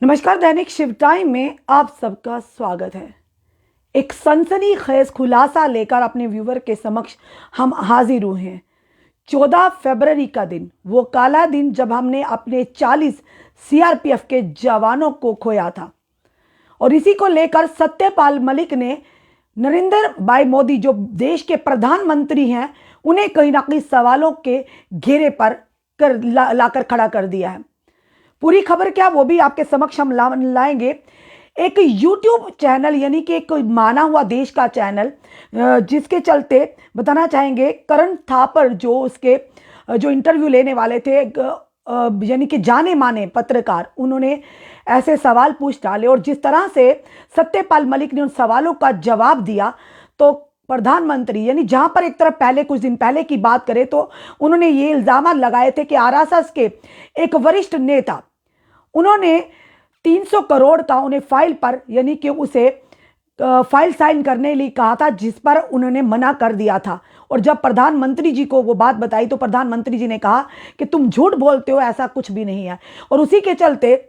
नमस्कार। दैनिक शिव टाइम में आप सबका स्वागत है। एक सनसनीखेज खुलासा लेकर अपने व्यूवर के समक्ष हम हाजिर हुए हैं। 14 फरवरी का दिन, वो काला दिन जब हमने अपने 40 सीआरपीएफ के जवानों को खोया था। और इसी को लेकर सत्यपाल मलिक ने नरेंद्र भाई मोदी, जो देश के प्रधानमंत्री हैं, उन्हें कहीं ना कहीं सवालों के घेरे पर लाकर खड़ा कर दिया है। पूरी खबर क्या, वो भी आपके समक्ष हम लाएंगे। एक यूट्यूब चैनल, यानी कि एक माना हुआ देश का चैनल, जिसके चलते बताना चाहेंगे, करण थापर जो इंटरव्यू लेने वाले थे, यानी कि जाने माने पत्रकार, उन्होंने ऐसे सवाल पूछ डाले और जिस तरह से सत्यपाल मलिक ने उन सवालों का जवाब दिया, तो प्रधानमंत्री, यानी जहां पर एक तरफ पहले कुछ दिन पहले की बात करें तो उन्होंने ये इल्जाम लगाए थे कि आरएसएस के एक वरिष्ठ नेता, उन्होंने 300 करोड़ का उन्हें फाइल पर, यानी कि उसे फाइल साइन करने लिए कहा था, जिस पर उन्होंने मना कर दिया था। और जब प्रधानमंत्री जी को वो बात बताई तो प्रधानमंत्री जी ने कहा कि तुम झूठ बोलते हो, ऐसा कुछ भी नहीं है। और उसी के चलते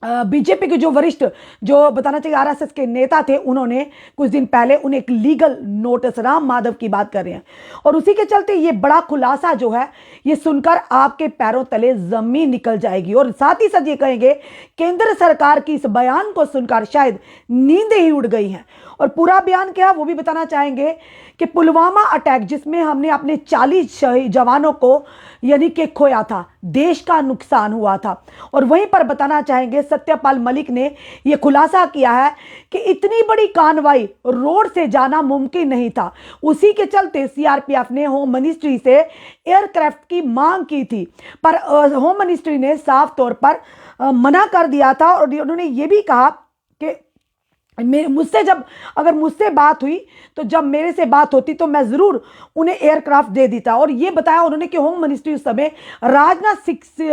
बीजेपी के जो वरिष्ठ, जो बताना चाहिए आरएसएस के नेता थे, उन्होंने कुछ दिन पहले उन्हें एक लीगल नोटिस, राम माधव की बात कर रहे हैं, और उसी के चलते ये बड़ा खुलासा जो है, ये सुनकर आपके पैरों तले जमीन निकल जाएगी। और साथ ही साथ ये कहेंगे, केंद्र सरकार की इस बयान को सुनकर शायद नींदें ही उड़ गई हैं। और पूरा बयान क्या, वो भी बताना चाहेंगे कि पुलवामा अटैक, जिसमें हमने अपने 40 जवानों को यानी कि खोया था, देश का नुकसान हुआ था। और वहीं पर बताना चाहेंगे, सत्यपाल मलिक ने यह खुलासा किया है कि इतनी बड़ी कार्रवाई रोड से जाना मुमकिन नहीं था। उसी के चलते सीआरपीएफ ने होम मिनिस्ट्री से एयरक्राफ्ट की मांग की थी, पर होम मिनिस्ट्री ने साफ तौर पर मना कर दिया था। और उन्होंने ये भी कहा कि अगर मुझसे बात हुई, तो जब मेरे से बात होती तो मैं जरूर उन्हें एयरक्राफ्ट दे देता। और ये बताया उन्होंने कि होम मिनिस्ट्री उस समय राजनाथ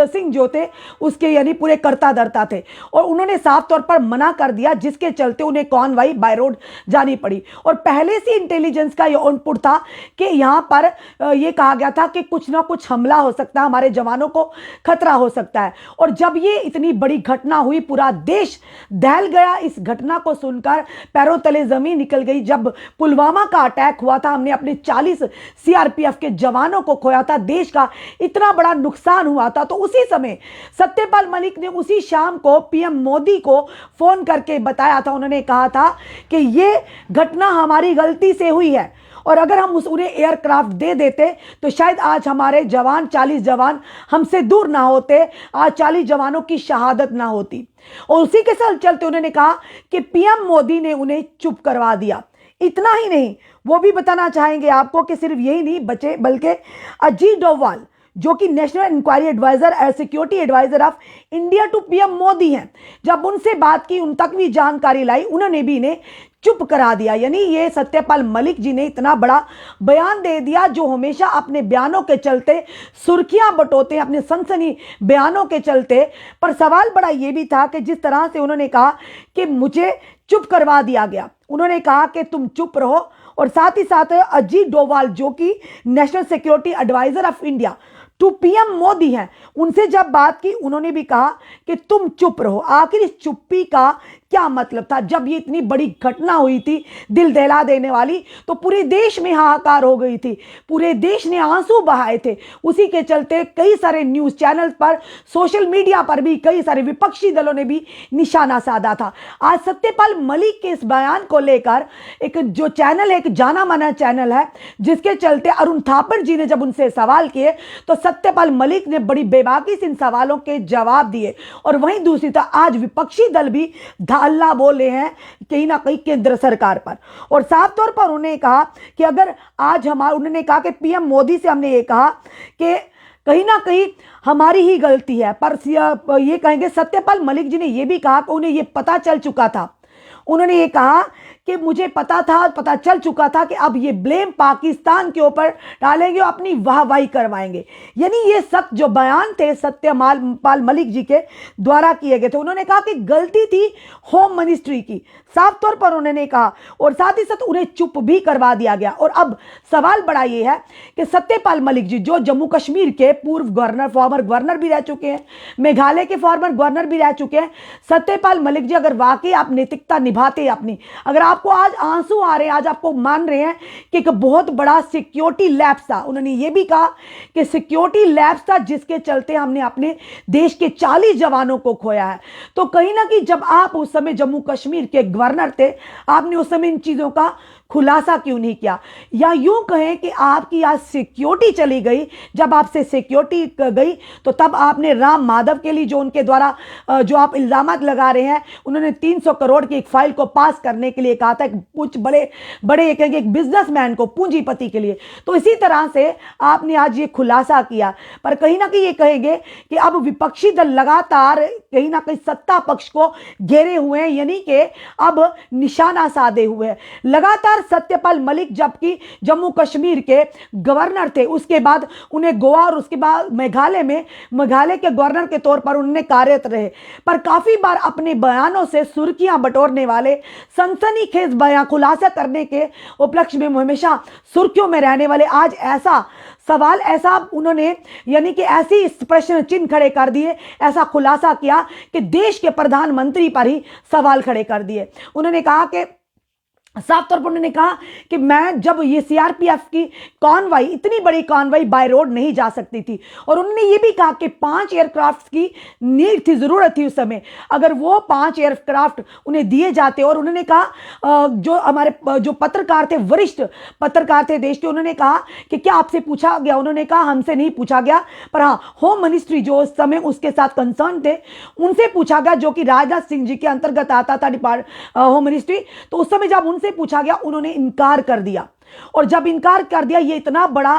सिंह जो थे, उसके यानी पूरे कर्ता धर्ता थे, और उन्होंने साफ तौर पर मना कर दिया, जिसके चलते उन्हें कॉन्वॉय बाय रोड जानी पड़ी। और पहले से इंटेलिजेंस का ये इनपुट था कि यहाँ पर यह कहा गया था कि कुछ ना कुछ हमला हो सकता है, हमारे जवानों को खतरा हो सकता है। और जब ये इतनी बड़ी घटना हुई, पूरा देश दहल गया। इस घटना को सुनकर पैरों तले जमीन निकल गई। जब पुलवामा का अटैक हुआ था, हमने अपने 40 सीआरपीएफ के जवानों को खोया था, देश का इतना बड़ा नुकसान हुआ था, तो उसी समय सत्यपाल मलिक ने उसी शाम को पीएम मोदी को फोन करके बताया था। उन्होंने कहा था कि यह घटना हमारी गलती से हुई है, और अगर हम उन्हें एयरक्राफ्ट दे देते तो शायद आज हमारे जवान, 40 जवान हमसे दूर ना होते, आज 40 जवानों की शहादत ना होती। और उसी के साथ चलते उन्होंने कहा कि पीएम मोदी ने उन्हें चुप करवा दिया। इतना ही नहीं, वो भी बताना चाहेंगे आपको कि सिर्फ यही नहीं बचे, बल्कि अजीत डोभाल, जो कि नेशनल इंक्वायरी एडवाइजर और security adviser of India to PM Modi हैं, जब उनसे बात की, उन तक भी जानकारी लाई, उन्होंने भी इन्हें चुप करा दिया। यानी ये सत्यपाल मलिक जी ने इतना बड़ा बयान दे दिया, जो हमेशा अपने बयानों के चलते सुर्खियां बटोते हैं, अपने सनसनी बयानों के चलते। पर सवाल बड़ा ये भी था कि जिस तरह से उन्होंने कहा कि मुझे चुप करवा दिया गया, उन्होंने कहा कि तुम चुप रहो। और साथ ही साथ अजीत डोभाल, जो कि national security adviser of India to PM Modi हैं, उनसे जब बात की, उन्होंने भी कहा कि तुम चुप रहो। आखिर इस चुप्पी का क्या मतलब था? जब ये इतनी बड़ी घटना हुई थी, दिल दहला देने वाली, तो पूरे देश में हाहाकार हो गई थी, पूरे देश ने आंसू बहाए थे। उसी के चलते कई सारे न्यूज चैनल पर, सोशल मीडिया पर भी कई सारे विपक्षी दलों ने भी निशाना साधा था। आज सत्यपाल मलिक के इस बयान को लेकर एक जो चैनल है, एक जाना माना चैनल है, जिसके चलते अरुण थापर जी ने जब उनसे सवाल किए, तो सत्यपाल मलिक ने बड़ी बेबाकी से इन सवालों के जवाब दिए। और वहीं दूसरी तरफ आज विपक्षी दल भी अल्लाह बोले हैं कहीं ना कहीं केंद्र सरकार पर। और साफ तौर पर उन्होंने कहा कि अगर आज उन्होंने कहा कि पीएम मोदी से हमने ये कहा कि कहीं ना कहीं हमारी ही गलती है। पर ये कहेंगे, सत्यपाल मलिक जी ने यह भी कहा कि उन्हें यह पता चल चुका था, उन्होंने ये कहा कि मुझे पता चल चुका था कि अब ये ब्लेम पाकिस्तान के ऊपर डालेंगे और अपनी वाहवाही करवाएंगे। यानी ये सख्त जो बयान थे सत्यपाल मलिक जी के द्वारा किए गए थे। उन्होंने कहा कि गलती थी होम मिनिस्ट्री की, साफ तौर पर उन्होंने कहा, और साथ ही साथ उन्हें चुप भी करवा दिया गया। और अब सवाल बड़ा ये है कि सत्यपाल मलिक जी जो जम्मू कश्मीर के पूर्व गवर्नर, फॉर्मर गवर्नर भी रह चुके हैं, मेघालय के फॉर्मर गवर्नर भी रह चुके हैं, सत्यपाल मलिक जी अगर वाकई आप नैतिकता निभाते अपनी, अगर आपको आज आंसू आ रहे हैं, आज आपको मान रहे हैं कि एक बहुत बड़ा सिक्योरिटी लैप्स था, उन्होंने ये भी कहा कि सिक्योरिटी लैप्स था जिसके चलते हमने अपने देश के 40 जवानों को खोया है, तो कहीं ना कहीं जब आप उस समय जम्मू कश्मीर के गवर्नर थे, आपने उस समय इन चीजों का खुलासा क्यों नहीं किया? या यूं कहें कि आपकी आज सिक्योरिटी चली गई, जब आपसे सिक्योरिटी गई तो तब आपने राम माधव के लिए जो उनके द्वारा जो आप इल्जामात लगा रहे हैं, उन्होंने 300 करोड़ की एक फाइल को पास करने के लिए कहा था, कुछ बड़े बड़े एक बिजनेसमैन को, पूंजीपति के लिए, तो इसी तरह से आपने आज ये खुलासा किया। पर कहीं ना कहीं ये कहेंगे कि अब विपक्षी दल लगातार कहीं ना कहीं सत्ता पक्ष को घेरे हुए हैं, यानी कि अब निशाना साधे हुए हैं लगातार। सत्यपाल मलिक जबकि जम्मू कश्मीर के गवर्नर थे, उसके बाद उन्हें गोवा और उसके बाद मेघालय के गवर्नर के तौर पर उन्होंने कार्यरत रहे, पर काफी बार अपने बयानों से सुर्खियां बटोरने वाले, सनसनीखेज बयान खुलासा करने के उपलक्ष्य में हमेशा सुर्खियों में रहने वाले, आज ऐसा सवाल, ऐसा उन्होंने यानी कि ऐसी प्रश्न चिन्ह खड़े कर दिए, ऐसा खुलासा किया कि देश के प्रधानमंत्री पर ही सवाल खड़े कर दिए। उन्होंने कहा कि साफ तौर पर उन्होंने कहा कि मैं जब ये सीआरपीएफ की कॉन्वाई, इतनी बड़ी कॉन्वाई बाय रोड नहीं जा सकती थी, और उन्होंने ये भी कहा कि 5 एयरक्राफ्ट की नीड थी, जरूरत थी उस समय, अगर वो 5 एयरक्राफ्ट उन्हें दिए जाते। और उन्होंने कहा जो हमारे जो पत्रकार थे, वरिष्ठ पत्रकार थे देश के, उन्होंने कहा कि क्या आपसे पूछा गया? उन्होंने कहा हमसे नहीं पूछा गया, पर हाँ होम मिनिस्ट्री जो उस समय उसके साथ कंसर्न थे उनसे पूछा गया, जो कि राजनाथ सिंह जी के अंतर्गत आता था होम मिनिस्ट्री। तो उस समय जब से पूछा गया, उन्होंने इनकार कर दिया, और जब इनकार कर दिया, ये इतना बड़ा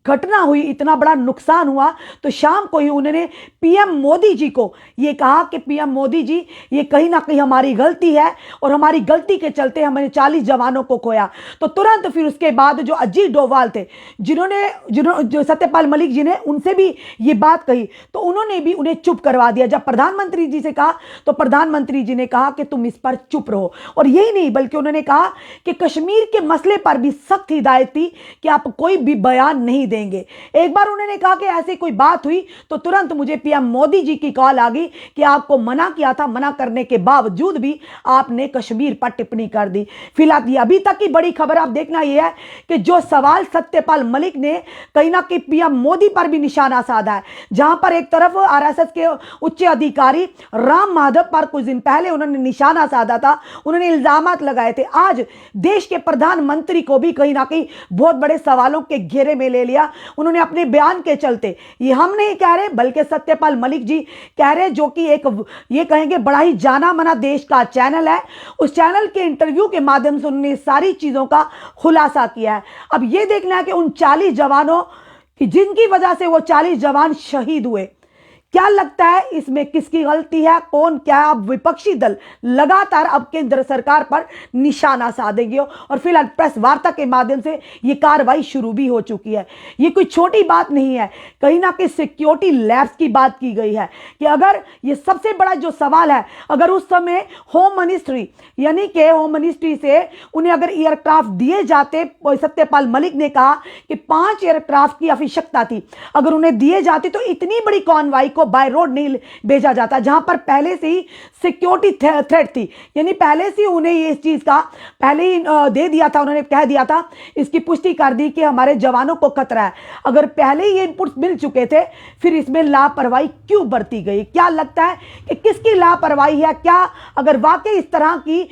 घटना हुई, इतना बड़ा नुकसान हुआ, तो शाम को ही उन्होंने पीएम मोदी जी को ये कहा कि पीएम मोदी जी, ये कहीं ना कहीं हमारी गलती है, और हमारी गलती के चलते हमने 40 जवानों को खोया। तो तुरंत फिर उसके बाद जो अजीत डोभाल थे, जो सत्यपाल मलिक जी ने उनसे भी ये बात कही, तो उन्होंने भी उन्हें चुप करवा दिया। जब प्रधानमंत्री जी से कहा तो प्रधानमंत्री जी ने कहा कि तुम इस पर चुप रहो, और यही नहीं बल्कि उन्होंने कहा कि कश्मीर के मसले पर भी सख्त हिदायत थी कि आप कोई भी बयान नहीं देंगे। एक बार उन्होंने कहा कि ऐसी कोई बात हुई तो तुरंत मुझे पीएम मोदी जी की कॉल आ गई कि आपको मना किया था, मना करने के बावजूद भी आपने कश्मीर पर टिप्पणी कर दी। फिलहाल अभी तक की बड़ी खबर आप देखना यह है कि जो सवाल सत्यपाल मलिक ने कहीं ना कहीं पीएम मोदी पर भी निशाना साधा है, जहां पर एक तरफ आरएसएस के उच्च अधिकारी राम माधव पर कुछ दिन पहले उन्होंने निशाना साधा था, उन्होंने इल्जामात लगाए थे, आज देश के प्रधानमंत्री को भी कहीं ना कहीं बहुत बड़े सवालों के घेरे में ले लिया। उन्होंने अपने बयान के चलते, ये हम नहीं कह रहे बल्कि सत्यपाल मलिक जी कह रहे, जो कि एक ये कहेंगे बड़ा ही जाना माना देश का चैनल है, उस चैनल के इंटरव्यू के माध्यम से उन्होंने सारी चीजों का खुलासा किया है। अब यह देखना है कि उन 40 जवानों की, जिनकी वजह से वो 40 जवान शहीद हुए, क्या लगता है इसमें किसकी गलती है, कौन क्या? अब विपक्षी दल लगातार अब केंद्र सरकार पर निशाना साधेंगे, और फिलहाल प्रेस वार्ता के माध्यम से यह कार्रवाई शुरू भी हो चुकी है। ये कोई छोटी बात नहीं है, कहीं ना कहीं सिक्योरिटी लैब्स की बात की गई है कि अगर ये सबसे बड़ा जो सवाल है, अगर उस समय होम मिनिस्ट्री यानी कि होम मिनिस्ट्री से उन्हें अगर एयरक्राफ्ट दिए जाते, सत्यपाल मलिक ने कहा कि 5 एयरक्राफ्ट की आवश्यकता थी, अगर उन्हें दिए जाते तो इतनी बड़ी कॉन्वाई को बाय रोड नहीं भेजा जाता, जहां पर पहले से ही सिक्योरिटी थ्रेट थी, यानी पहले से उन्हें ये इस चीज का पहले ही दे दिया था, उन्होंने कह दिया था, इसकी पुष्टि कर दी कि हमारे जवानों को खतरा है। अगर पहले ही ये इनपुट्स मिल चुके थे, फिर इसमें लापरवाही क्यों बरती गई? क्या लगता है कि किसकी लापरवाही है? क्या अगर वाकई इस तरह की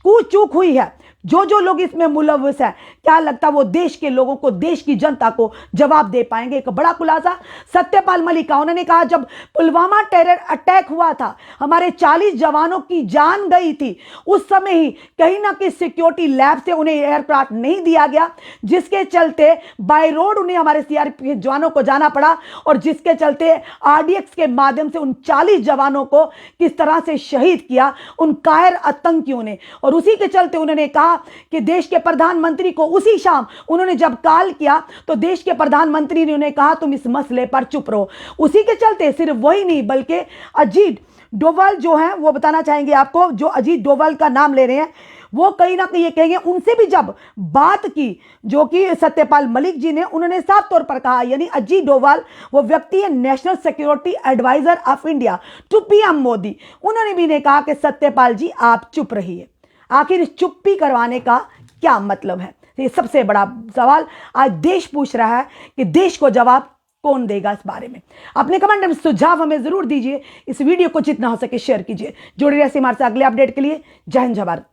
चूक हुई है जो जो लोग इसमें मुलव्वस है, क्या लगता है वो देश के लोगों को, देश की जनता को जवाब दे पाएंगे? एक बड़ा खुलासा सत्यपाल मलिक का, उन्होंने कहा जब पुलवामा टेरर अटैक हुआ था, हमारे 40 जवानों की जान गई थी, उस समय ही कहीं ना कहीं सिक्योरिटी लैब से उन्हें एयरक्राफ्ट नहीं दिया गया, जिसके चलते बाय रोड उन्हें हमारे सीआरपीएफ जवानों को जाना पड़ा, और जिसके चलते आरडीएक्स के माध्यम से उन 40 जवानों को किस तरह से शहीद किया उन कायर आतंकियों ने। और उसी के चलते उन्होंने कहा कि देश के प्रधानमंत्री को उसी शाम उन्होंने जब कॉल किया तो देश के प्रधानमंत्री ने उन्हें कहा तुम इस मसले पर चुप रहो। उसी के चलते सिर्फ वही नहीं बल्कि अजीत डोभाल जो है, वो बताना चाहेंगे आपको, जो अजीत डोभाल का नाम ले रहे हैं, वो कहीं ना कहीं ये कहेंगे, उनसे भी जब बात की जो कि सत्यपाल मलिक जी ने, उन्होंने साफ तौर पर कहा, यानी अजीत डोभाल वो व्यक्ति है national security adviser of India to PM Modi, उन्होंने भी ने कहा कि सत्यपाल जी आप चुप रहिए। आखिर इस चुप्पी करवाने का क्या मतलब है? ये सबसे बड़ा सवाल आज देश पूछ रहा है कि देश को जवाब कौन देगा इस बारे में? अपने कमेंट में सुझाव हमें जरूर दीजिए। इस वीडियो को जितना हो सके शेयर कीजिए। जुड़े रहिए हमारे साथ अगले अपडेट के लिए। जय हिंद जय भारत।